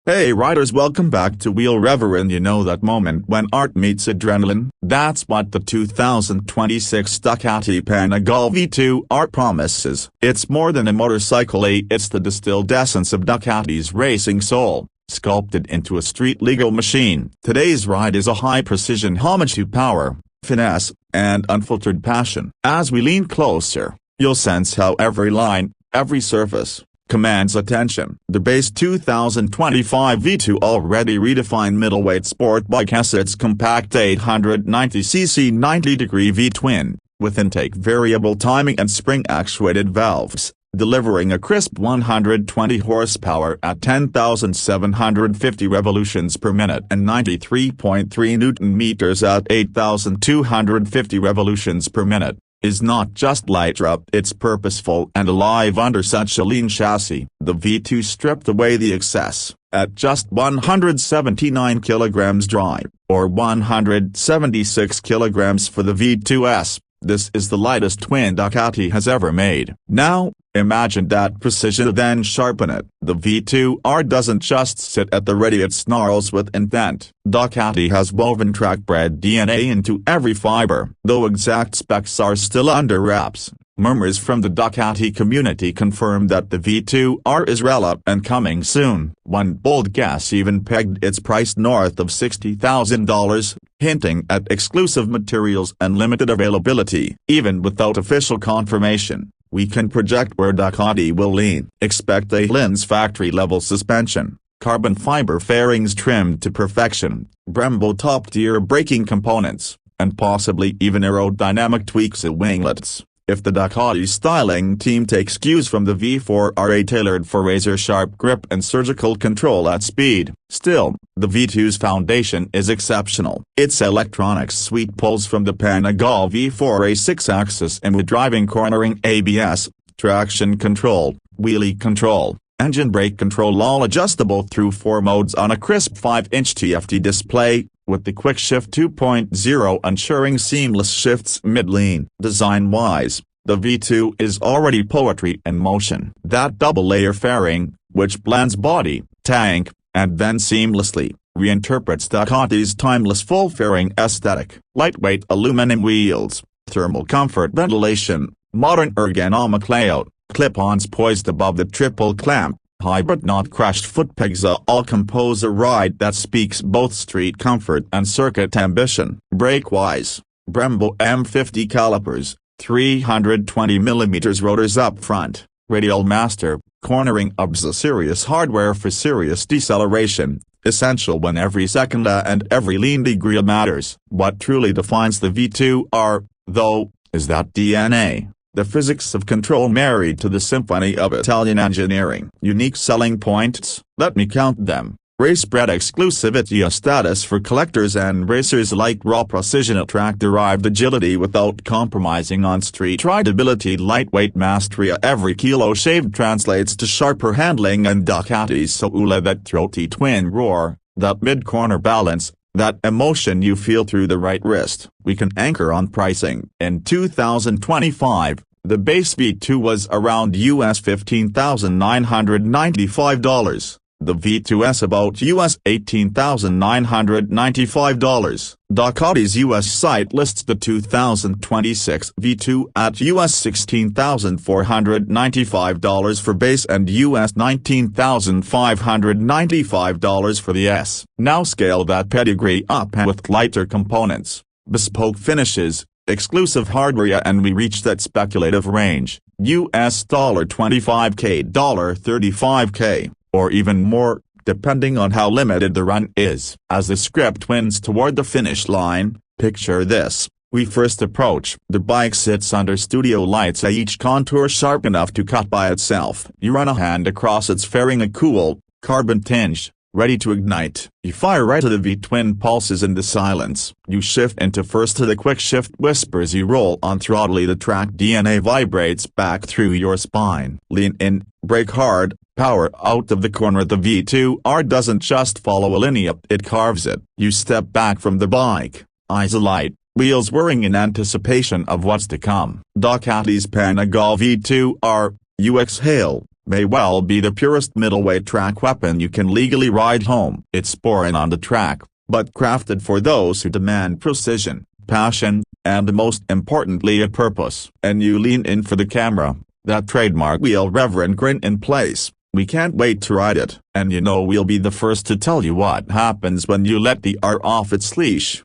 Hey riders, welcome back to Wheel Rev, and you know that moment when art meets adrenaline? That's what the 2026 Ducati Panigale V2 R promises. It's more than a motorcycle, it's the distilled essence of Ducati's racing soul, sculpted into a street-legal machine. Today's ride is a high-precision homage to power, finesse, and unfiltered passion. As we lean closer, you'll sense how every line, every surface, commands attention. The base 2025 V2 already redefined middleweight sport bike has its compact 890cc 90-degree V-twin, with intake variable timing and spring-actuated valves, delivering a crisp 120 horsepower at 10,750 revolutions per minute and 93.3 Newton-meters at 8,250 revolutions per minute. Is not just lighter, it's purposeful and alive under such a lean chassis. The V2 stripped away the excess, at just 179 kilograms dry, or 176 kilograms for the V2S. This is the lightest twin Ducati has ever made. Now, imagine that precision, then sharpen it. The V2 R doesn't just sit at the ready, it snarls with intent. Ducati has woven track-bred DNA into every fiber. Though exact specs are still under wraps, murmurs from the Ducati community confirm that the V2 R is relevant and coming soon. One bold guess even pegged its price north of $60,000, hinting at exclusive materials and limited availability. Even without official confirmation, we can project where Ducati will lean. Expect a lens factory-level suspension, carbon fiber fairings trimmed to perfection, Brembo top-tier braking components, and possibly even aerodynamic tweaks at winglets. If the Ducati styling team takes cues from the V4R, tailored for razor-sharp grip and surgical control at speed, still, the V2's foundation is exceptional. Its electronics suite pulls from the Panigale V4 6-axis and with driving, cornering, ABS, traction control, wheelie control, engine brake control, all adjustable through 4 modes on a crisp 5-inch TFT display, with the Quick Shift 2.0 ensuring seamless shifts mid-lean. Design-wise, the V2 is already poetry in motion. That double-layer fairing, which blends body, tank, and then seamlessly reinterprets Ducati's timeless full-fairing aesthetic. Lightweight aluminum wheels, thermal comfort, ventilation, modern ergonomic layout, clip-ons poised above the triple clamp, hybrid not crashed foot pegs all compose a ride that speaks both street comfort and circuit ambition. Brake-wise, Brembo M50 calipers, 320mm rotors up front, radial master, cornering ups, a serious hardware for serious deceleration, essential when every second and every lean degree matters. What truly defines the V2 R, though, is that DNA. The physics of control married to the symphony of Italian engineering. Unique selling points, let me count them. Race-bred exclusivity, a status for collectors and racers alike. Raw precision, a track-derived agility without compromising on street rideability. Lightweight mastery, every kilo shaved translates to sharper handling. And Ducati's soul, that throaty twin roar, that mid-corner balance, that emotion you feel through the right wrist. We can anchor on pricing. In 2025, the base V2 was around US $15,995. The V2S about US $18,995. Ducati's US site lists the 2026 V2 at US $16,495 for base and US $19,595 for the S. Now scale that pedigree up with lighter components, bespoke finishes, exclusive hardware, and we reach that speculative range, US $25K, $35K. Or even more, depending on how limited the run is. As the script twins toward the finish line, picture this. We first approach. The bike sits under studio lights, each contour sharp enough to cut by itself. You run a hand across its fairing, a cool, carbon tinge, ready to ignite. You fire right to the V-twin pulses in the silence. You shift into first to the quick shift whispers. You roll on throttle, the track DNA vibrates back through your spine. Lean in, brake hard, power out of the corner. The V2 R doesn't just follow a linear, it carves it. You step back from the bike, eyes alight, wheels whirring in anticipation of what's to come. Ducati's Panigale V2 R, you exhale, may well be the purest middleweight track weapon you can legally ride home. It's boring on the track, but crafted for those who demand precision, passion, and most importantly a purpose. And you lean in for the camera, that trademark Wheel Rev and grin in place. We can't wait to ride it. And we'll be the first to tell you what happens when you let the R off its leash.